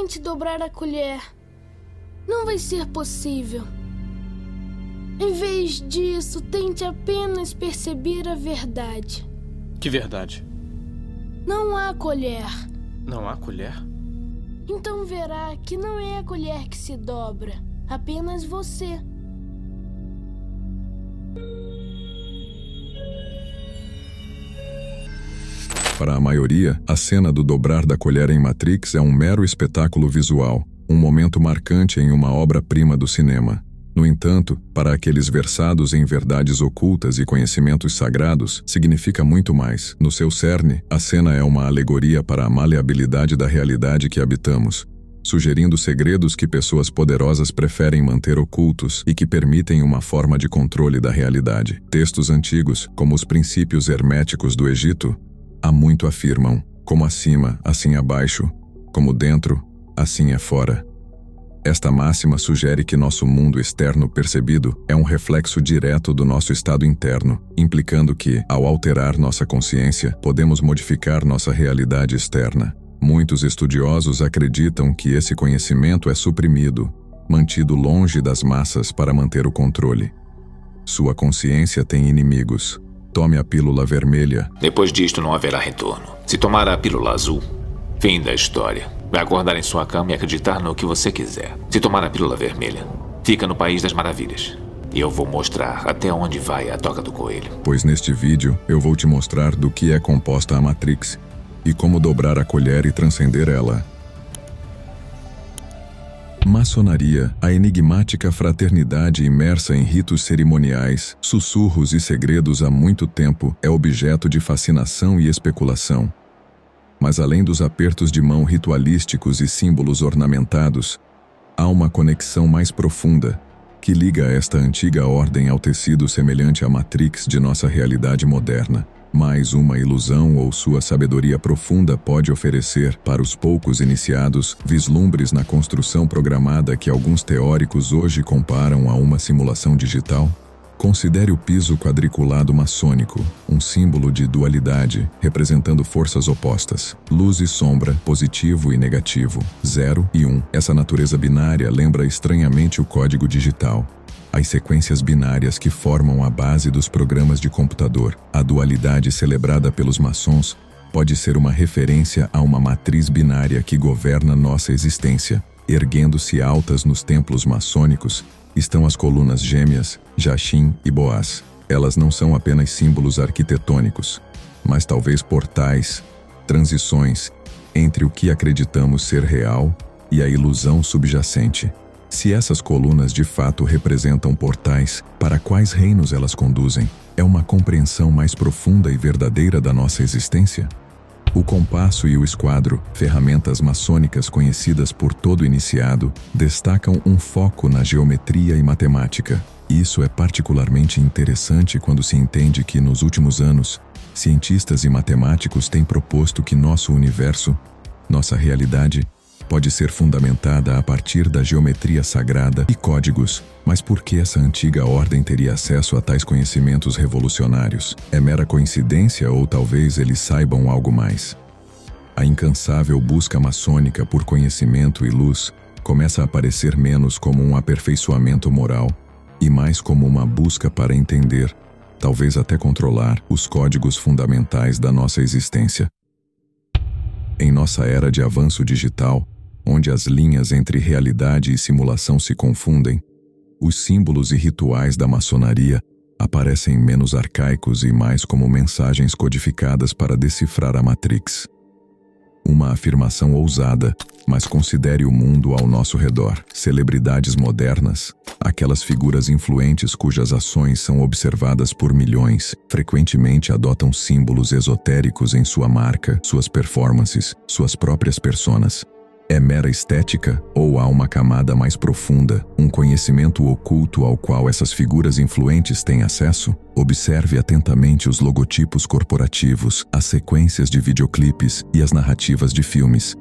tente dobrar a colher. Não vai ser possível. Em vez disso, tente apenas perceber a verdade. Que verdade? Não há colher. Não há colher? Então verá que não é a colher que se dobra, apenas você. Para a maioria, a cena do dobrar da colher em Matrix é um mero espetáculo visual, um momento marcante em uma obra-prima do cinema. No entanto, para aqueles versados em verdades ocultas e conhecimentos sagrados, significa muito mais. No seu cerne, a cena é uma alegoria para a maleabilidade da realidade que habitamos, sugerindo segredos que pessoas poderosas preferem manter ocultos e que permitem uma forma de controle da realidade. Textos antigos, como os princípios herméticos do Egito, há muito afirmam: como acima, assim abaixo, como dentro, assim é fora. Esta máxima sugere que nosso mundo externo percebido é um reflexo direto do nosso estado interno, implicando que, ao alterar nossa consciência, podemos modificar nossa realidade externa. Muitos estudiosos acreditam que esse conhecimento é suprimido, mantido longe das massas para manter o controle. Sua consciência tem inimigos. Tome a pílula vermelha. Depois disto não haverá retorno. Se tomar a pílula azul, fim da história. Vai acordar em sua cama e acreditar no que você quiser. Se tomar a pílula vermelha, fica no País das Maravilhas. E eu vou mostrar até onde vai a toca do coelho. Pois neste vídeo eu vou te mostrar do que é composta a Matrix e como dobrar a colher e transcender ela. Maçonaria, a enigmática fraternidade imersa em ritos cerimoniais, sussurros e segredos há muito tempo, é objeto de fascinação e especulação. Mas além dos apertos de mão ritualísticos e símbolos ornamentados, há uma conexão mais profunda que liga esta antiga ordem ao tecido semelhante à Matrix de nossa realidade moderna. Mais uma ilusão ou sua sabedoria profunda pode oferecer, para os poucos iniciados, vislumbres na construção programada que alguns teóricos hoje comparam a uma simulação digital? Considere o piso quadriculado maçônico, um símbolo de dualidade, representando forças opostas, luz e sombra, positivo e negativo, 0 e 1. Essa natureza binária lembra estranhamente o código digital. As sequências binárias que formam a base dos programas de computador. A dualidade celebrada pelos maçons pode ser uma referência a uma matriz binária que governa nossa existência. Erguendo-se altas nos templos maçônicos, estão as colunas gêmeas, Jachin e Boaz. Elas não são apenas símbolos arquitetônicos, mas talvez portais, transições entre o que acreditamos ser real e a ilusão subjacente. Se essas colunas de fato representam portais, para quais reinos elas conduzem? É uma compreensão mais profunda e verdadeira da nossa existência? O compasso e o esquadro, ferramentas maçônicas conhecidas por todo iniciado, destacam um foco na geometria e matemática. Isso é particularmente interessante quando se entende que, nos últimos anos, cientistas e matemáticos têm proposto que nosso universo, nossa realidade, pode ser fundamentada a partir da geometria sagrada e códigos. Mas por que essa antiga ordem teria acesso a tais conhecimentos revolucionários? É mera coincidência ou talvez eles saibam algo mais? A incansável busca maçônica por conhecimento e luz começa a aparecer menos como um aperfeiçoamento moral e mais como uma busca para entender, talvez até controlar, os códigos fundamentais da nossa existência. Em nossa era de avanço digital, onde as linhas entre realidade e simulação se confundem, os símbolos e rituais da maçonaria aparecem menos arcaicos e mais como mensagens codificadas para decifrar a Matrix. Uma afirmação ousada, mas considere o mundo ao nosso redor. Celebridades modernas, aquelas figuras influentes cujas ações são observadas por milhões, frequentemente adotam símbolos esotéricos em sua marca, suas performances, suas próprias personas. É mera estética ou há uma camada mais profunda, um conhecimento oculto ao qual essas figuras influentes têm acesso? Observe atentamente os logotipos corporativos, as sequências de videoclipes e as narrativas de filmes.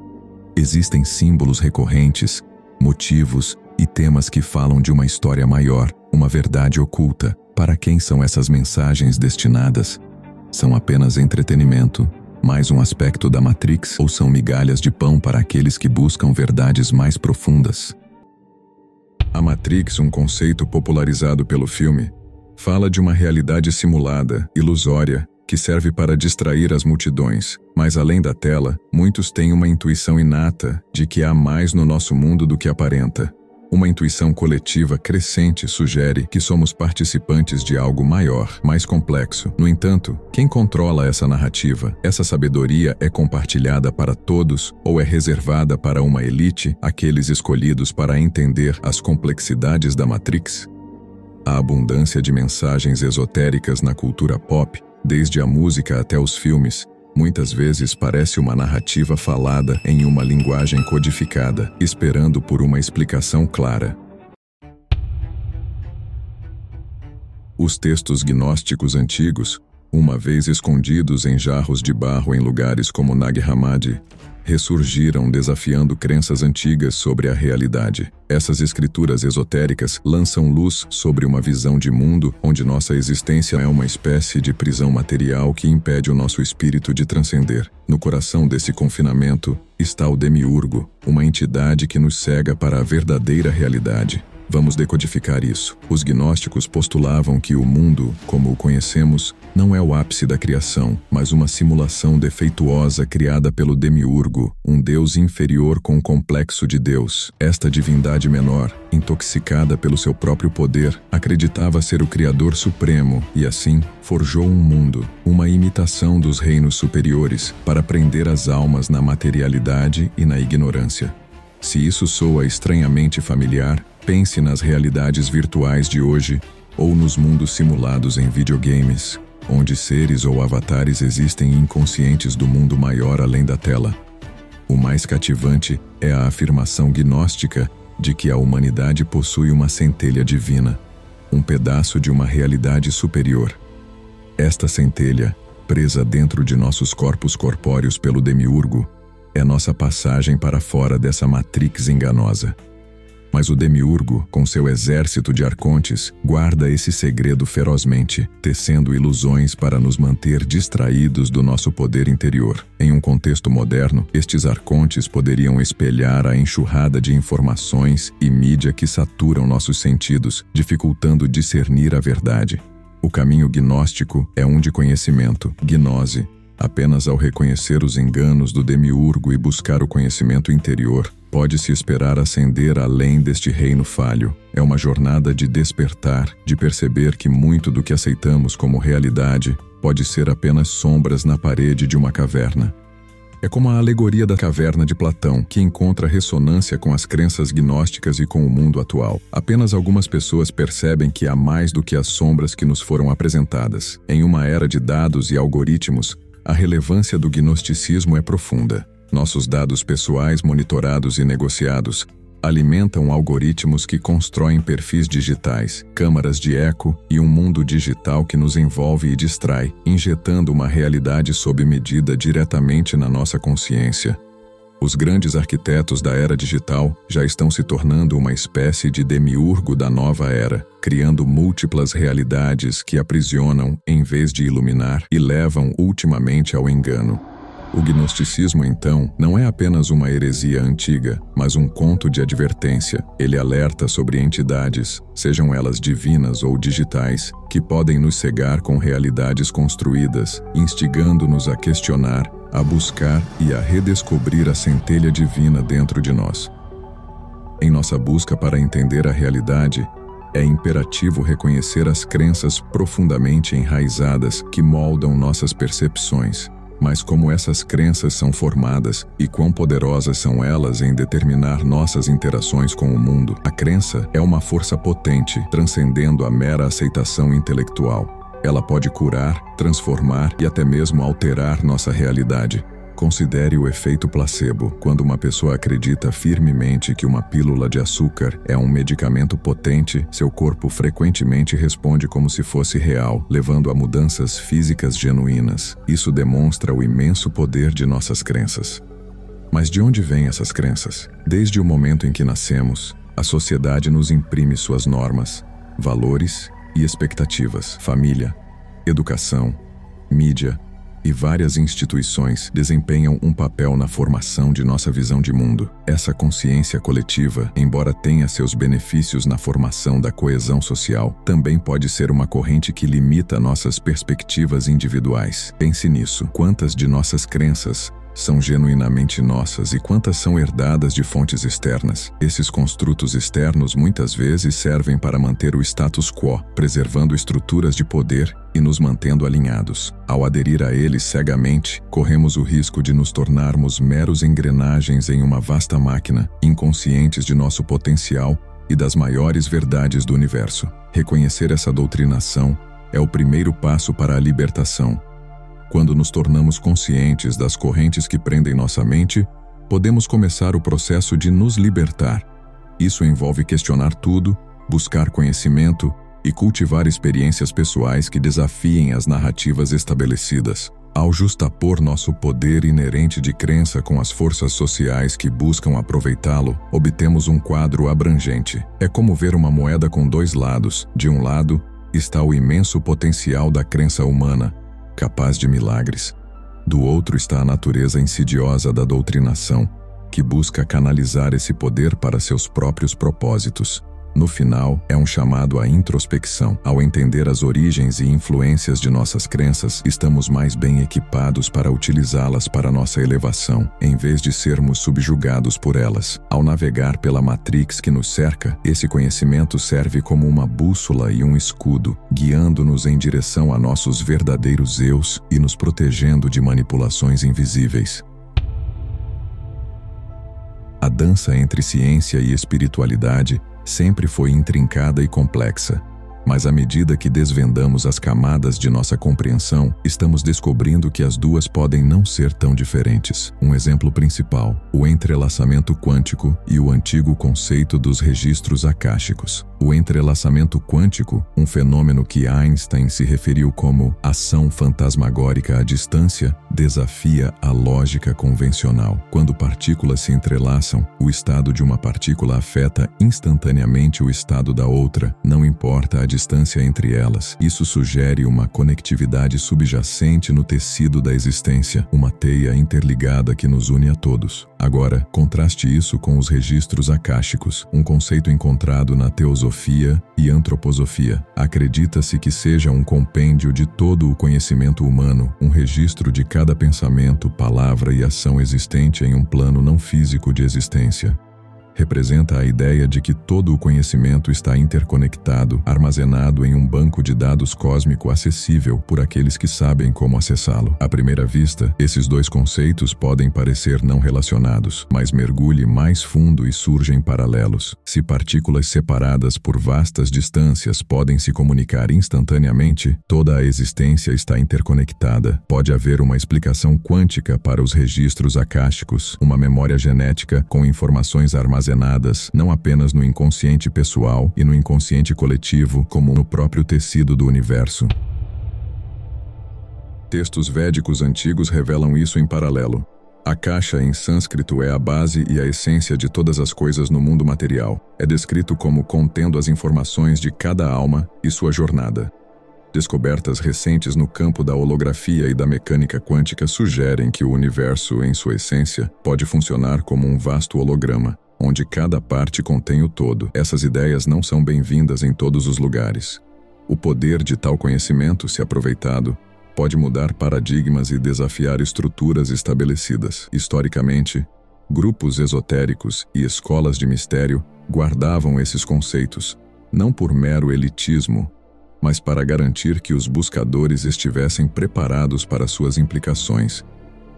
Existem símbolos recorrentes, motivos e temas que falam de uma história maior, uma verdade oculta. Para quem são essas mensagens destinadas? São apenas entretenimento, mais um aspecto da Matrix ou são migalhas de pão para aqueles que buscam verdades mais profundas? A Matrix, um conceito popularizado pelo filme, fala de uma realidade simulada, ilusória, que serve para distrair as multidões, mas além da tela, muitos têm uma intuição inata de que há mais no nosso mundo do que aparenta. Uma intuição coletiva crescente sugere que somos participantes de algo maior, mais complexo. No entanto, quem controla essa narrativa? Essa sabedoria é compartilhada para todos ou é reservada para uma elite, aqueles escolhidos para entender as complexidades da Matrix? A abundância de mensagens esotéricas na cultura pop, desde a música até os filmes, muitas vezes parece uma narrativa falada em uma linguagem codificada, esperando por uma explicação clara. Os textos gnósticos antigos, uma vez escondidos em jarros de barro em lugares como Nag Hammadi, ressurgiram desafiando crenças antigas sobre a realidade. Essas escrituras esotéricas lançam luz sobre uma visão de mundo onde nossa existência é uma espécie de prisão material que impede o nosso espírito de transcender. No coração desse confinamento está o Demiurgo, uma entidade que nos cega para a verdadeira realidade. Vamos decodificar isso. Os gnósticos postulavam que o mundo, como o conhecemos, não é o ápice da criação, mas uma simulação defeituosa criada pelo Demiurgo, um deus inferior com o complexo de Deus. Esta divindade menor, intoxicada pelo seu próprio poder, acreditava ser o Criador Supremo e, assim, forjou um mundo, uma imitação dos reinos superiores, para prender as almas na materialidade e na ignorância. Se isso soa estranhamente familiar, pense nas realidades virtuais de hoje ou nos mundos simulados em videogames, onde seres ou avatares existem inconscientes do mundo maior além da tela. O mais cativante é a afirmação gnóstica de que a humanidade possui uma centelha divina, um pedaço de uma realidade superior. Esta centelha, presa dentro de nossos corpos corpóreos pelo Demiurgo, é nossa passagem para fora dessa matrix enganosa. Mas o Demiurgo, com seu exército de arcontes, guarda esse segredo ferozmente, tecendo ilusões para nos manter distraídos do nosso poder interior. Em um contexto moderno, estes arcontes poderiam espelhar a enxurrada de informações e mídia que saturam nossos sentidos, dificultando discernir a verdade. O caminho gnóstico é um de conhecimento, gnose. Apenas ao reconhecer os enganos do Demiurgo e buscar o conhecimento interior, pode-se esperar ascender além deste reino falho. É uma jornada de despertar, de perceber que muito do que aceitamos como realidade pode ser apenas sombras na parede de uma caverna. É como a alegoria da caverna de Platão, que encontra ressonância com as crenças gnósticas e com o mundo atual. Apenas algumas pessoas percebem que há mais do que as sombras que nos foram apresentadas. Em uma era de dados e algoritmos, a relevância do gnosticismo é profunda. Nossos dados pessoais monitorados e negociados alimentam algoritmos que constroem perfis digitais, câmaras de eco e um mundo digital que nos envolve e distrai, injetando uma realidade sob medida diretamente na nossa consciência. Os grandes arquitetos da era digital já estão se tornando uma espécie de demiurgo da nova era, criando múltiplas realidades que aprisionam em vez de iluminar e levam ultimamente ao engano. O gnosticismo, então, não é apenas uma heresia antiga, mas um conto de advertência. Ele alerta sobre entidades, sejam elas divinas ou digitais, que podem nos cegar com realidades construídas, instigando-nos a questionar, a buscar e a redescobrir a centelha divina dentro de nós. Em nossa busca para entender a realidade, é imperativo reconhecer as crenças profundamente enraizadas que moldam nossas percepções. Mas como essas crenças são formadas e quão poderosas são elas em determinar nossas interações com o mundo, a crença é uma força potente, transcendendo a mera aceitação intelectual. Ela pode curar, transformar e até mesmo alterar nossa realidade. Considere o efeito placebo. Quando uma pessoa acredita firmemente que uma pílula de açúcar é um medicamento potente, seu corpo frequentemente responde como se fosse real, levando a mudanças físicas genuínas. Isso demonstra o imenso poder de nossas crenças. Mas de onde vêm essas crenças? Desde o momento em que nascemos, a sociedade nos imprime suas normas, valores e expectativas. Família, educação, mídia, e várias instituições desempenham um papel na formação de nossa visão de mundo. Essa consciência coletiva, embora tenha seus benefícios na formação da coesão social, também pode ser uma corrente que limita nossas perspectivas individuais. Pense nisso. Quantas de nossas crenças são genuinamente nossas e quantas são herdadas de fontes externas? Esses construtos externos muitas vezes servem para manter o status quo, preservando estruturas de poder e nos mantendo alinhados. Ao aderir a eles cegamente, corremos o risco de nos tornarmos meros engrenagens em uma vasta máquina, inconscientes de nosso potencial e das maiores verdades do universo. Reconhecer essa doutrinação é o primeiro passo para a libertação. Quando nos tornamos conscientes das correntes que prendem nossa mente, podemos começar o processo de nos libertar. Isso envolve questionar tudo, buscar conhecimento e cultivar experiências pessoais que desafiem as narrativas estabelecidas. Ao justapor nosso poder inerente de crença com as forças sociais que buscam aproveitá-lo, obtemos um quadro abrangente. É como ver uma moeda com dois lados. De um lado está o imenso potencial da crença humana, capaz de milagres. Do outro está a natureza insidiosa da doutrinação, que busca canalizar esse poder para seus próprios propósitos. No final, é um chamado à introspecção. Ao entender as origens e influências de nossas crenças, estamos mais bem equipados para utilizá-las para nossa elevação, em vez de sermos subjugados por elas. Ao navegar pela matrix que nos cerca, esse conhecimento serve como uma bússola e um escudo, guiando-nos em direção a nossos verdadeiros eus e nos protegendo de manipulações invisíveis. A dança entre ciência e espiritualidade sempre foi intrincada e complexa, mas à medida que desvendamos as camadas de nossa compreensão, estamos descobrindo que as duas podem não ser tão diferentes. Um exemplo principal, o entrelaçamento quântico e o antigo conceito dos registros akáshicos. O entrelaçamento quântico, um fenômeno que Einstein se referiu como ação fantasmagórica à distância, desafia a lógica convencional. Quando partículas se entrelaçam, o estado de uma partícula afeta instantaneamente o estado da outra, não importa a distância entre elas. Isso sugere uma conectividade subjacente no tecido da existência, uma teia interligada que nos une a todos. Agora, contraste isso com os registros akáshicos, um conceito encontrado na teosofia e antroposofia. Acredita-se que seja um compêndio de todo o conhecimento humano, um registro de cada pensamento, palavra e ação existente em um plano não físico de existência. Representa a ideia de que todo o conhecimento está interconectado, armazenado em um banco de dados cósmico acessível por aqueles que sabem como acessá-lo. À primeira vista, esses dois conceitos podem parecer não relacionados, mas mergulhe mais fundo e surgem paralelos. Se partículas separadas por vastas distâncias podem se comunicar instantaneamente, toda a existência está interconectada. Pode haver uma explicação quântica para os registros akáshicos, uma memória genética com informações armazenadas não apenas no inconsciente pessoal e no inconsciente coletivo, como no próprio tecido do universo. Textos védicos antigos revelam isso em paralelo. Akasha em sânscrito é a base e a essência de todas as coisas no mundo material. É descrito como contendo as informações de cada alma e sua jornada. Descobertas recentes no campo da holografia e da mecânica quântica sugerem que o universo, em sua essência, pode funcionar como um vasto holograma, onde cada parte contém o todo. Essas ideias não são bem-vindas em todos os lugares. O poder de tal conhecimento, se aproveitado, pode mudar paradigmas e desafiar estruturas estabelecidas. Historicamente, grupos esotéricos e escolas de mistério guardavam esses conceitos, não por mero elitismo, mas para garantir que os buscadores estivessem preparados para suas implicações.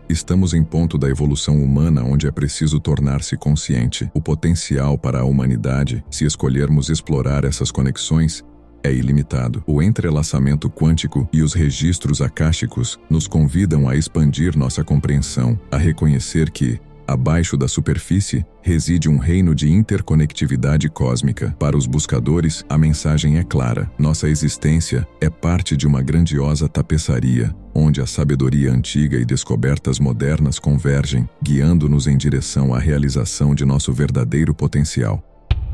Estamos em ponto da evolução humana onde é preciso tornar-se consciente. O potencial para a humanidade, se escolhermos explorar essas conexões, é ilimitado. O entrelaçamento quântico e os registros akáshicos nos convidam a expandir nossa compreensão, a reconhecer que, abaixo da superfície, reside um reino de interconectividade cósmica. Para os buscadores, a mensagem é clara. Nossa existência é parte de uma grandiosa tapeçaria, onde a sabedoria antiga e descobertas modernas convergem, guiando-nos em direção à realização de nosso verdadeiro potencial.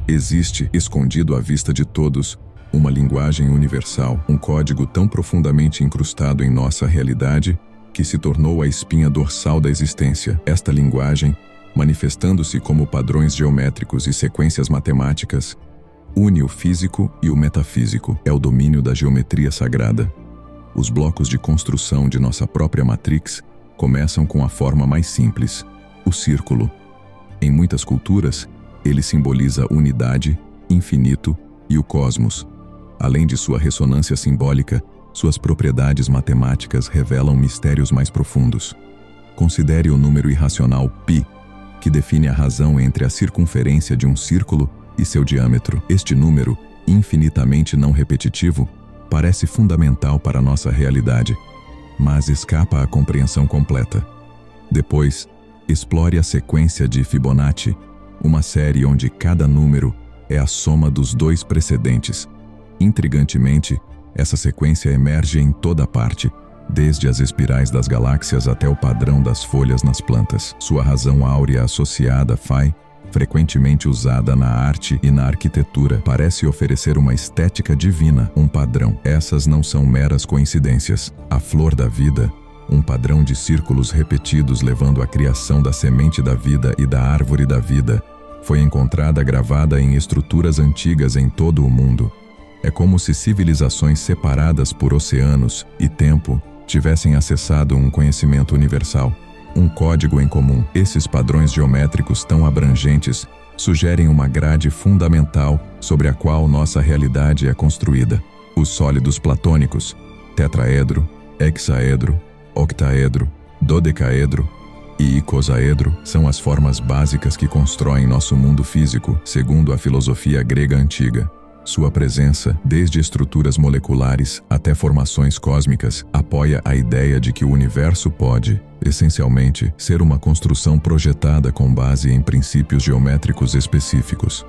Existe, escondido à vista de todos, uma linguagem universal, um código tão profundamente incrustado em nossa realidade que se tornou a espinha dorsal da existência. Esta linguagem, manifestando-se como padrões geométricos e sequências matemáticas, une o físico e o metafísico. É o domínio da geometria sagrada. Os blocos de construção de nossa própria Matrix começam com a forma mais simples, o círculo. Em muitas culturas, ele simboliza unidade, infinito e o cosmos. Além de sua ressonância simbólica, suas propriedades matemáticas revelam mistérios mais profundos. Considere o número irracional π, que define a razão entre a circunferência de um círculo e seu diâmetro. Este número, infinitamente não repetitivo, parece fundamental para nossa realidade, mas escapa à compreensão completa. Depois, explore a sequência de Fibonacci, uma série onde cada número é a soma dos dois precedentes. Intrigantemente, essa sequência emerge em toda parte, desde as espirais das galáxias até o padrão das folhas nas plantas. Sua razão áurea associada, Phi, frequentemente usada na arte e na arquitetura, parece oferecer uma estética divina, um padrão. Essas não são meras coincidências. A flor da vida, um padrão de círculos repetidos levando à criação da semente da vida e da árvore da vida, foi encontrada gravada em estruturas antigas em todo o mundo. É como se civilizações separadas por oceanos e tempo tivessem acessado um conhecimento universal, um código em comum. Esses padrões geométricos tão abrangentes sugerem uma grade fundamental sobre a qual nossa realidade é construída. Os sólidos platônicos, tetraedro, hexaedro, octaedro, dodecaedro e icosaedro, são as formas básicas que constroem nosso mundo físico, segundo a filosofia grega antiga. Sua presença, desde estruturas moleculares até formações cósmicas, apoia a ideia de que o universo pode, essencialmente, ser uma construção projetada com base em princípios geométricos específicos.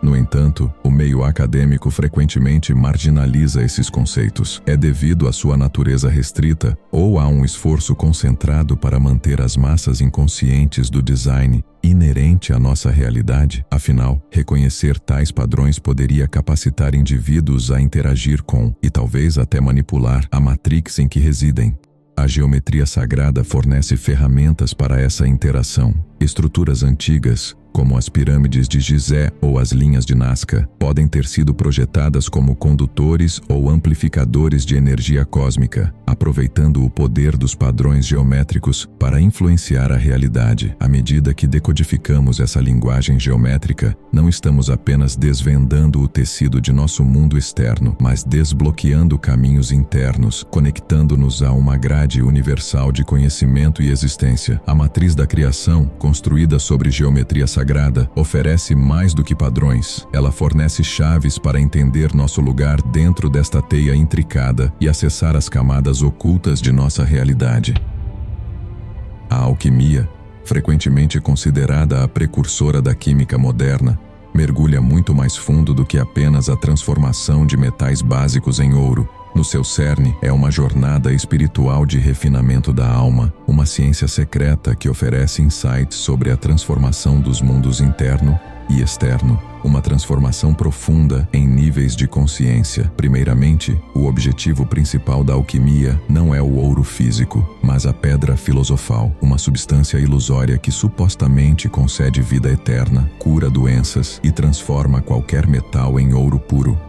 No entanto, o meio acadêmico frequentemente marginaliza esses conceitos. É devido à sua natureza restrita ou a um esforço concentrado para manter as massas inconscientes do design inerente à nossa realidade? Afinal, reconhecer tais padrões poderia capacitar indivíduos a interagir com, e talvez até manipular, a matrix em que residem. A geometria sagrada fornece ferramentas para essa interação. Estruturas antigas, como as pirâmides de Gizé ou as linhas de Nazca, podem ter sido projetadas como condutores ou amplificadores de energia cósmica, aproveitando o poder dos padrões geométricos para influenciar a realidade. À medida que decodificamos essa linguagem geométrica, não estamos apenas desvendando o tecido de nosso mundo externo, mas desbloqueando caminhos internos, conectando-nos a uma grade universal de conhecimento e existência. A matriz da criação, construída sobre geometria sagrada, oferece mais do que padrões. Ela fornece chaves para entender nosso lugar dentro desta teia intricada e acessar as camadas ocultas de nossa realidade. A alquimia, frequentemente considerada a precursora da química moderna, mergulha muito mais fundo do que apenas a transformação de metais básicos em ouro. No seu cerne, é uma jornada espiritual de refinamento da alma, uma ciência secreta que oferece insights sobre a transformação dos mundos interno e externo, uma transformação profunda em níveis de consciência. Primeiramente, o objetivo principal da alquimia não é o ouro físico, mas a pedra filosofal, uma substância ilusória que supostamente concede vida eterna, cura doenças e transforma qualquer metal em ouro puro.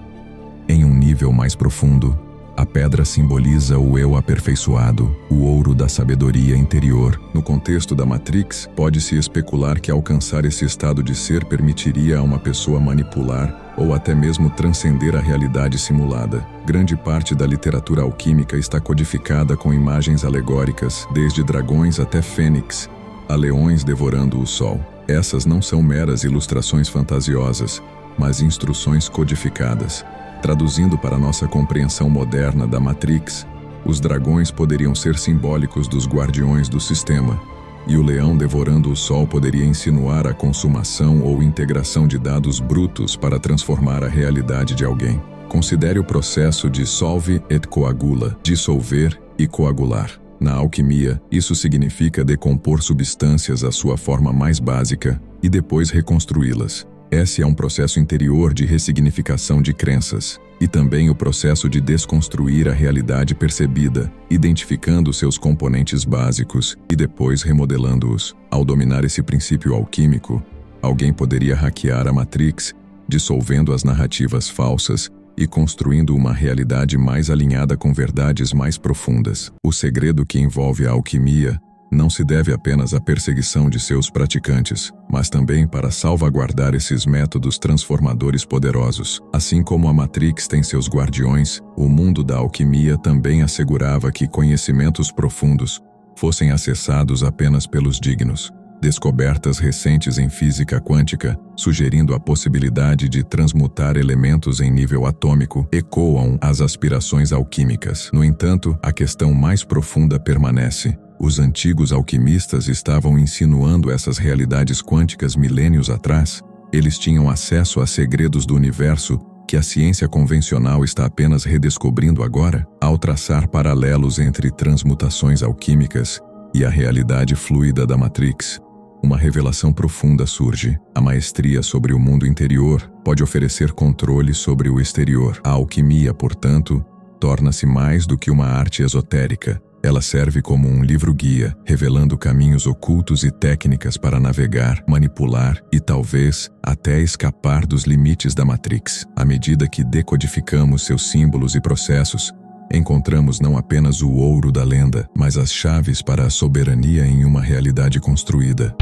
Em um nível mais profundo, a pedra simboliza o eu aperfeiçoado, o ouro da sabedoria interior. No contexto da Matrix, pode-se especular que alcançar esse estado de ser permitiria a uma pessoa manipular ou até mesmo transcender a realidade simulada. Grande parte da literatura alquímica está codificada com imagens alegóricas, desde dragões até fênix, a leões devorando o sol. Essas não são meras ilustrações fantasiosas, mas instruções codificadas. Traduzindo para nossa compreensão moderna da Matrix, os dragões poderiam ser simbólicos dos guardiões do sistema, e o leão devorando o sol poderia insinuar a consumação ou integração de dados brutos para transformar a realidade de alguém. Considere o processo de solve et coagula, dissolver e coagular. Na alquimia, isso significa decompor substâncias à sua forma mais básica e depois reconstruí-las. Esse é um processo interior de ressignificação de crenças, e também o processo de desconstruir a realidade percebida, identificando seus componentes básicos e depois remodelando-os. Ao dominar esse princípio alquímico, alguém poderia hackear a Matrix, dissolvendo as narrativas falsas e construindo uma realidade mais alinhada com verdades mais profundas. O segredo que envolve a alquimia não se deve apenas à perseguição de seus praticantes, mas também para salvaguardar esses métodos transformadores poderosos. Assim como a Matrix tem seus guardiões, o mundo da alquimia também assegurava que conhecimentos profundos fossem acessados apenas pelos dignos. Descobertas recentes em física quântica, sugerindo a possibilidade de transmutar elementos em nível atômico, ecoam as aspirações alquímicas. No entanto, a questão mais profunda permanece. Os antigos alquimistas estavam insinuando essas realidades quânticas milênios atrás. Eles tinham acesso a segredos do universo que a ciência convencional está apenas redescobrindo agora. Ao traçar paralelos entre transmutações alquímicas e a realidade fluida da Matrix, uma revelação profunda surge. A maestria sobre o mundo interior pode oferecer controle sobre o exterior. A alquimia, portanto, torna-se mais do que uma arte esotérica. Ela serve como um livro-guia, revelando caminhos ocultos e técnicas para navegar, manipular e talvez até escapar dos limites da Matrix. À medida que decodificamos seus símbolos e processos, encontramos não apenas o ouro da lenda, mas as chaves para a soberania em uma realidade construída.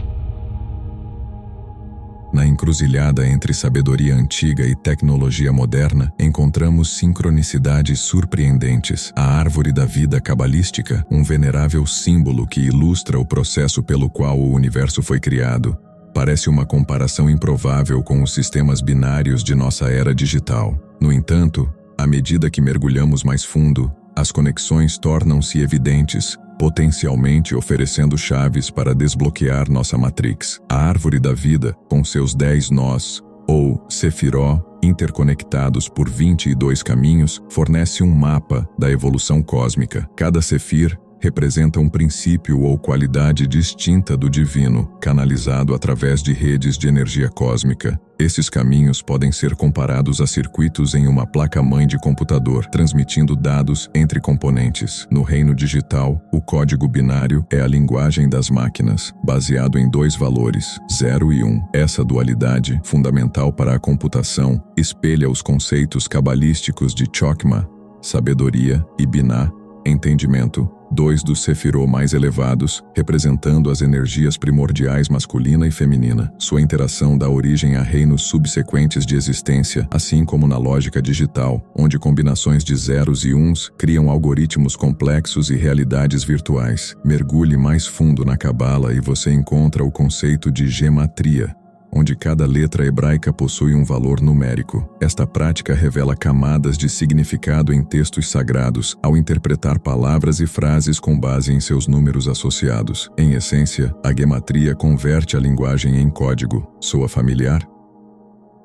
Na encruzilhada entre sabedoria antiga e tecnologia moderna, encontramos sincronicidades surpreendentes. A árvore da vida cabalística, um venerável símbolo que ilustra o processo pelo qual o universo foi criado, parece uma comparação improvável com os sistemas binários de nossa era digital. No entanto, à medida que mergulhamos mais fundo, as conexões tornam-se evidentes, potencialmente oferecendo chaves para desbloquear nossa Matrix. A árvore da vida, com seus 10 nós, ou Sefiró, interconectados por 22 caminhos, fornece um mapa da evolução cósmica. Cada Sefir representa um princípio ou qualidade distinta do divino, canalizado através de redes de energia cósmica. Esses caminhos podem ser comparados a circuitos em uma placa-mãe de computador, transmitindo dados entre componentes. No reino digital, o código binário é a linguagem das máquinas, baseado em 2 valores, 0 e 1. Essa dualidade, fundamental para a computação, espelha os conceitos cabalísticos de Chokmah, sabedoria, e Binah, entendimento, 2 dos Sefirô mais elevados, representando as energias primordiais masculina e feminina. Sua interação dá origem a reinos subsequentes de existência, assim como na lógica digital, onde combinações de zeros e uns criam algoritmos complexos e realidades virtuais. Mergulhe mais fundo na Cabala e você encontra o conceito de gematria, onde cada letra hebraica possui um valor numérico. Esta prática revela camadas de significado em textos sagrados, ao interpretar palavras e frases com base em seus números associados. Em essência, a gematria converte a linguagem em código. Soa familiar?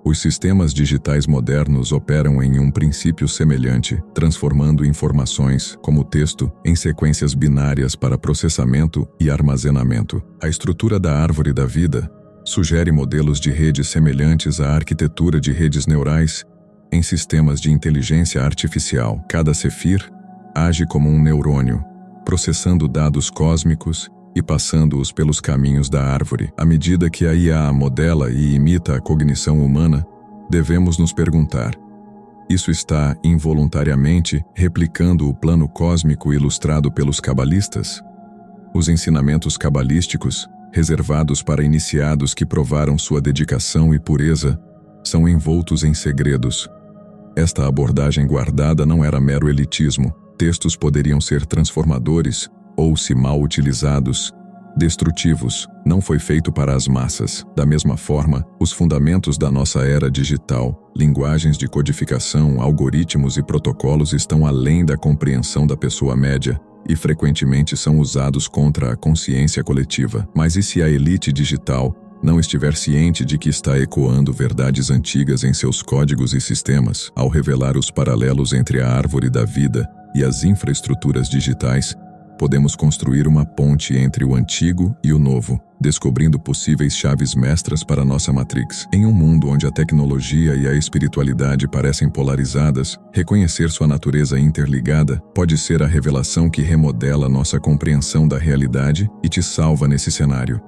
Os sistemas digitais modernos operam em um princípio semelhante, transformando informações, como texto, em sequências binárias para processamento e armazenamento. A estrutura da árvore da vida sugere modelos de redes semelhantes à arquitetura de redes neurais em sistemas de inteligência artificial. Cada Sefir age como um neurônio, processando dados cósmicos e passando-os pelos caminhos da árvore. À medida que a IA modela e imita a cognição humana, devemos nos perguntar: isso está involuntariamente replicando o plano cósmico ilustrado pelos cabalistas? Os ensinamentos cabalísticos, reservados para iniciados que provaram sua dedicação e pureza, são envoltos em segredos. Esta abordagem guardada não era mero elitismo. Textos poderiam ser transformadores ou, se mal utilizados, destrutivos. Não foi feito para as massas. Da mesma forma, os fundamentos da nossa era digital, linguagens de codificação, algoritmos e protocolos estão além da compreensão da pessoa média e frequentemente são usados contra a consciência coletiva. Mas e se a elite digital não estiver ciente de que está ecoando verdades antigas em seus códigos e sistemas? Ao revelar os paralelos entre a árvore da vida e as infraestruturas digitais, podemos construir uma ponte entre o antigo e o novo, descobrindo possíveis chaves mestras para nossa Matrix. Em um mundo onde a tecnologia e a espiritualidade parecem polarizadas, reconhecer sua natureza interligada pode ser a revelação que remodela nossa compreensão da realidade e te salva nesse cenário.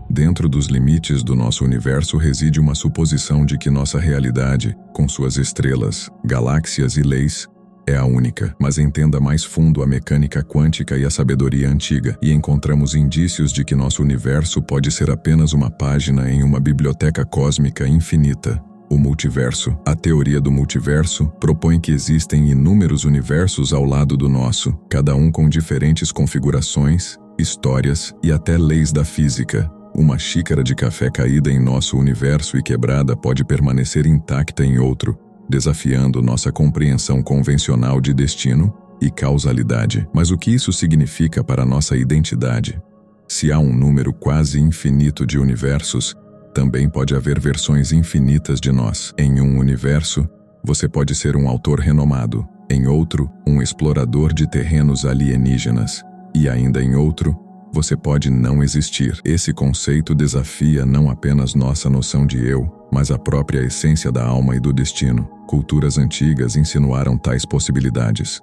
Dentro dos limites do nosso universo reside uma suposição de que nossa realidade, com suas estrelas, galáxias e leis, é a única, mas entenda mais fundo a mecânica quântica e a sabedoria antiga, e encontramos indícios de que nosso universo pode ser apenas uma página em uma biblioteca cósmica infinita. O multiverso. A teoria do multiverso propõe que existem inúmeros universos ao lado do nosso, cada um com diferentes configurações, histórias e até leis da física. Uma xícara de café caída em nosso universo e quebrada pode permanecer intacta em outro, desafiando nossa compreensão convencional de destino e causalidade. Mas o que isso significa para nossa identidade? Se há um número quase infinito de universos, também pode haver versões infinitas de nós. Em um universo, você pode ser um autor renomado, em outro, um explorador de terrenos alienígenas, e ainda em outro, você pode não existir. Esse conceito desafia não apenas nossa noção de eu, mas a própria essência da alma e do destino. Culturas antigas insinuaram tais possibilidades.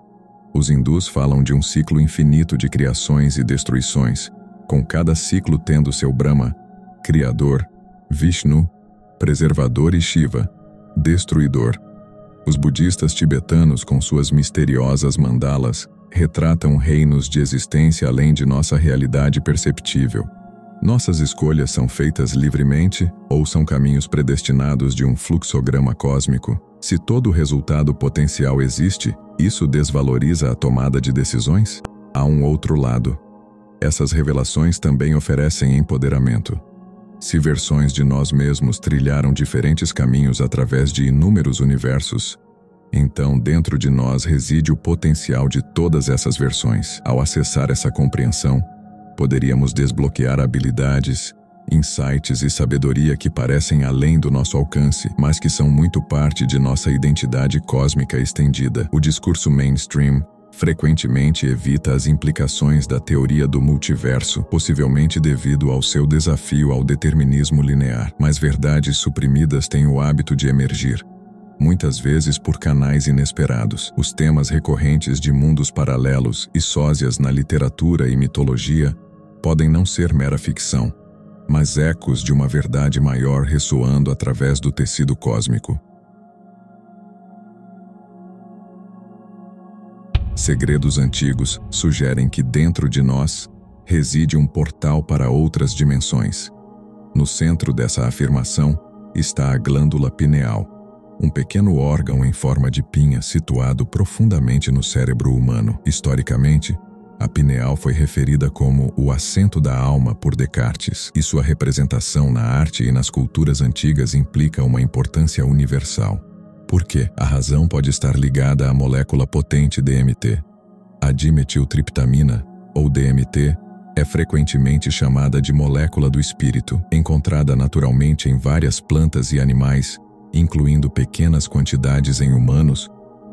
Os hindus falam de um ciclo infinito de criações e destruições, com cada ciclo tendo seu Brahma, Criador, Vishnu, Preservador e Shiva, Destruidor. Os budistas tibetanos, com suas misteriosas mandalas, retratam reinos de existência além de nossa realidade perceptível. Nossas escolhas são feitas livremente ou são caminhos predestinados de um fluxograma cósmico? Se todo o resultado potencial existe, isso desvaloriza a tomada de decisões? Há um outro lado. Essas revelações também oferecem empoderamento. Se versões de nós mesmos trilharam diferentes caminhos através de inúmeros universos, então dentro de nós reside o potencial de todas essas versões. Ao acessar essa compreensão, poderíamos desbloquear habilidades, insights e sabedoria que parecem além do nosso alcance, mas que são muito parte de nossa identidade cósmica estendida. O discurso mainstream frequentemente evita as implicações da teoria do multiverso, possivelmente devido ao seu desafio ao determinismo linear. Mas verdades suprimidas têm o hábito de emergir, muitas vezes por canais inesperados. Os temas recorrentes de mundos paralelos e sósias na literatura e mitologia podem não ser mera ficção, mas ecos de uma verdade maior ressoando através do tecido cósmico. Segredos antigos sugerem que dentro de nós reside um portal para outras dimensões. No centro dessa afirmação está a glândula pineal, um pequeno órgão em forma de pinha situado profundamente no cérebro humano. Historicamente, a pineal foi referida como o assento da alma por Descartes, e sua representação na arte e nas culturas antigas implica uma importância universal. Por quê? A razão pode estar ligada à molécula potente DMT. A dimetiltriptamina, ou DMT, é frequentemente chamada de molécula do espírito, encontrada naturalmente em várias plantas e animais, incluindo pequenas quantidades em humanos.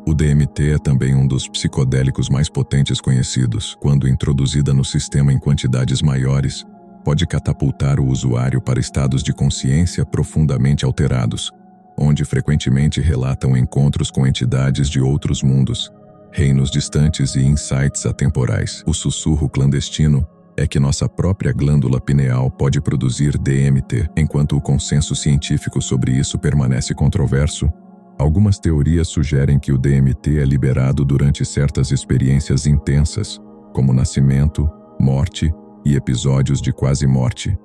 O DMT é também um dos psicodélicos mais potentes conhecidos. Quando introduzida no sistema em quantidades maiores, pode catapultar o usuário para estados de consciência profundamente alterados, onde frequentemente relatam encontros com entidades de outros mundos, reinos distantes e insights atemporais. O sussurro clandestino é que nossa própria glândula pineal pode produzir DMT. Enquanto o consenso científico sobre isso permanece controverso, algumas teorias sugerem que o DMT é liberado durante certas experiências intensas, como nascimento, morte e episódios de quase morte.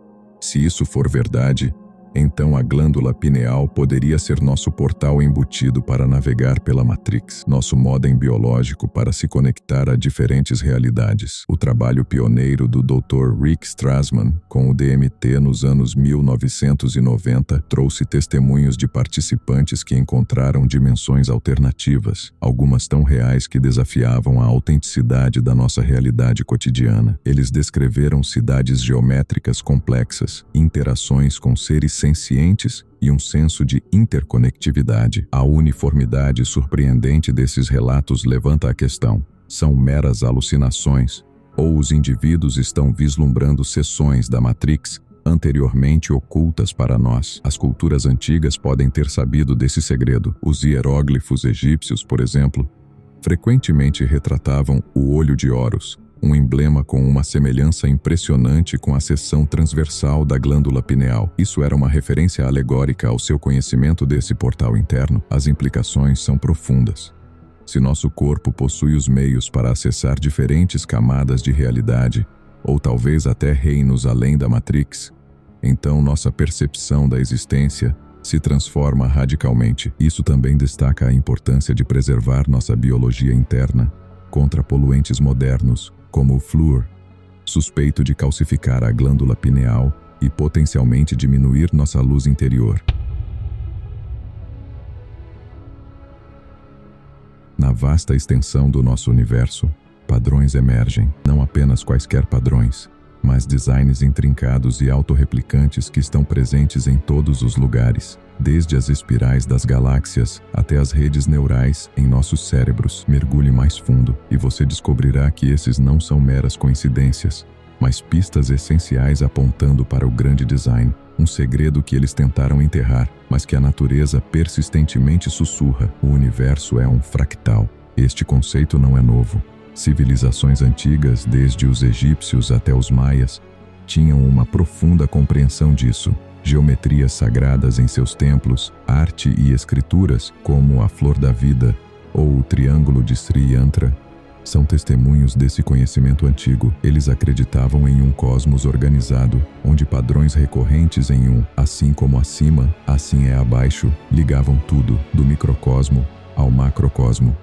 Se isso for verdade, então a glândula pineal poderia ser nosso portal embutido para navegar pela Matrix, nosso modem biológico para se conectar a diferentes realidades. O trabalho pioneiro do Dr. Rick Strassman com o DMT nos anos 1990 trouxe testemunhos de participantes que encontraram dimensões alternativas, algumas tão reais que desafiavam a autenticidade da nossa realidade cotidiana. Eles descreveram cidades geométricas complexas, interações com seres sencientes e um senso de interconectividade. A uniformidade surpreendente desses relatos levanta a questão: são meras alucinações, ou os indivíduos estão vislumbrando seções da Matrix anteriormente ocultas para nós. As culturas antigas podem ter sabido desse segredo. Os hieróglifos egípcios, por exemplo, frequentemente retratavam o olho de Horus, um emblema com uma semelhança impressionante com a seção transversal da glândula pineal. Isso era uma referência alegórica ao seu conhecimento desse portal interno. As implicações são profundas. Se nosso corpo possui os meios para acessar diferentes camadas de realidade, ou talvez até reinos além da Matrix, então nossa percepção da existência se transforma radicalmente. Isso também destaca a importância de preservar nossa biologia interna contra poluentes modernos, como o flúor, suspeito de calcificar a glândula pineal e potencialmente diminuir nossa luz interior. Na vasta extensão do nosso universo, padrões emergem, não apenas quaisquer padrões, mas designs intrincados e autorreplicantes que estão presentes em todos os lugares, desde as espirais das galáxias até as redes neurais em nossos cérebros. Mergulhe mais fundo e você descobrirá que esses não são meras coincidências, mas pistas essenciais apontando para o grande design, um segredo que eles tentaram enterrar, mas que a natureza persistentemente sussurra. O universo é um fractal. Este conceito não é novo. Civilizações antigas, desde os egípcios até os maias, tinham uma profunda compreensão disso. Geometrias sagradas em seus templos, arte e escrituras, como a Flor da Vida ou o Triângulo de Sri Yantra, são testemunhos desse conhecimento antigo. Eles acreditavam em um cosmos organizado, onde padrões recorrentes em um, assim como acima, assim é abaixo, ligavam tudo, do microcosmo ao macrocosmo.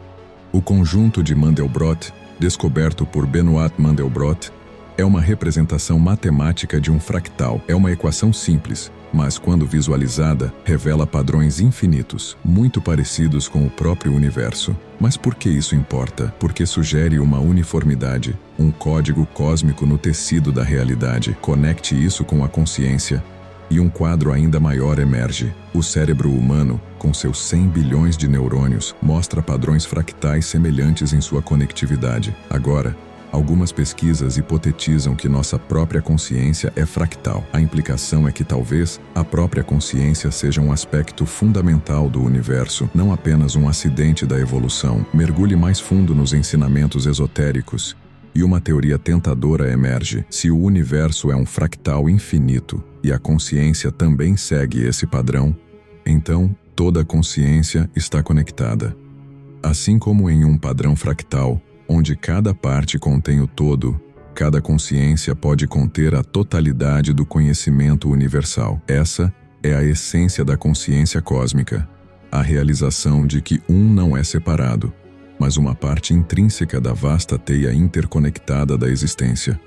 O conjunto de Mandelbrot, descoberto por Benoit Mandelbrot, é uma representação matemática de um fractal. É uma equação simples, mas quando visualizada, revela padrões infinitos, muito parecidos com o próprio universo. Mas por que isso importa? Porque sugere uma uniformidade, um código cósmico no tecido da realidade. Conecte isso com a consciência, e um quadro ainda maior emerge. O cérebro humano, com seus 100 bilhões de neurônios, mostra padrões fractais semelhantes em sua conectividade. Agora, algumas pesquisas hipotetizam que nossa própria consciência é fractal. A implicação é que talvez a própria consciência seja um aspecto fundamental do universo, não apenas um acidente da evolução. Mergulhe mais fundo nos ensinamentos esotéricos, e uma teoria tentadora emerge. Se o universo é um fractal infinito, e a consciência também segue esse padrão, então toda consciência está conectada. Assim como em um padrão fractal, onde cada parte contém o todo, cada consciência pode conter a totalidade do conhecimento universal. Essa é a essência da consciência cósmica, a realização de que um não é separado, mas uma parte intrínseca da vasta teia interconectada da existência.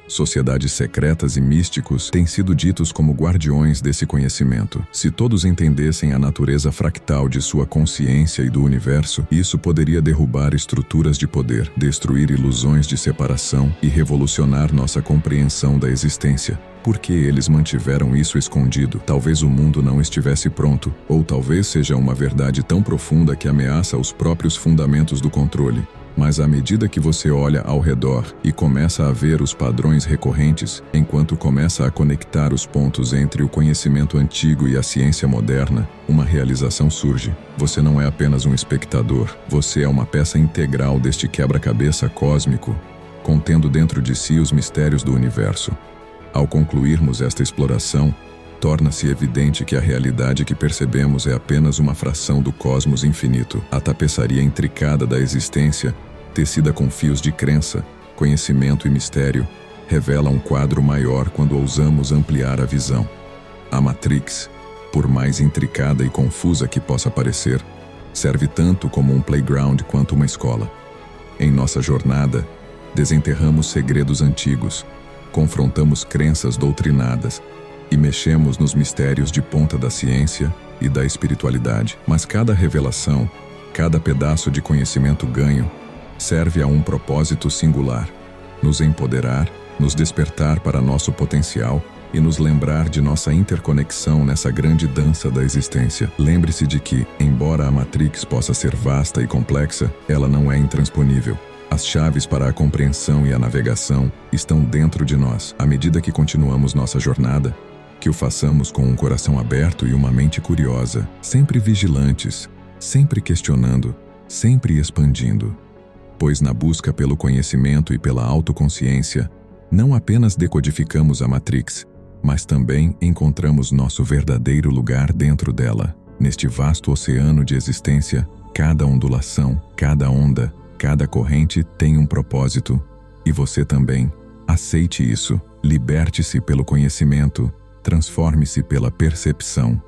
Sociedades secretas e místicos têm sido ditos como guardiões desse conhecimento. Se todos entendessem a natureza fractal de sua consciência e do universo, isso poderia derrubar estruturas de poder, destruir ilusões de separação e revolucionar nossa compreensão da existência. Por que eles mantiveram isso escondido? Talvez o mundo não estivesse pronto, ou talvez seja uma verdade tão profunda que ameaça os próprios fundamentos do controle. Mas à medida que você olha ao redor e começa a ver os padrões recorrentes, enquanto começa a conectar os pontos entre o conhecimento antigo e a ciência moderna, uma realização surge. Você não é apenas um espectador, você é uma peça integral deste quebra-cabeça cósmico, contendo dentro de si os mistérios do universo. Ao concluirmos esta exploração, torna-se evidente que a realidade que percebemos é apenas uma fração do cosmos infinito. A tapeçaria intricada da existência, tecida com fios de crença, conhecimento e mistério, revela um quadro maior quando ousamos ampliar a visão. A Matrix, por mais intricada e confusa que possa parecer, serve tanto como um playground quanto uma escola. Em nossa jornada, desenterramos segredos antigos, confrontamos crenças doutrinadas, e mexemos nos mistérios de ponta da ciência e da espiritualidade. Mas cada revelação, cada pedaço de conhecimento ganho, serve a um propósito singular: nos empoderar, nos despertar para nosso potencial e nos lembrar de nossa interconexão nessa grande dança da existência. Lembre-se de que, embora a Matrix possa ser vasta e complexa, ela não é intransponível. As chaves para a compreensão e a navegação estão dentro de nós. À medida que continuamos nossa jornada, que o façamos com um coração aberto e uma mente curiosa, sempre vigilantes, sempre questionando, sempre expandindo. Pois na busca pelo conhecimento e pela autoconsciência, não apenas decodificamos a Matrix, mas também encontramos nosso verdadeiro lugar dentro dela. Neste vasto oceano de existência, cada ondulação, cada onda, cada corrente tem um propósito, e você também. Aceite isso, liberte-se pelo conhecimento, transforme-se pela percepção.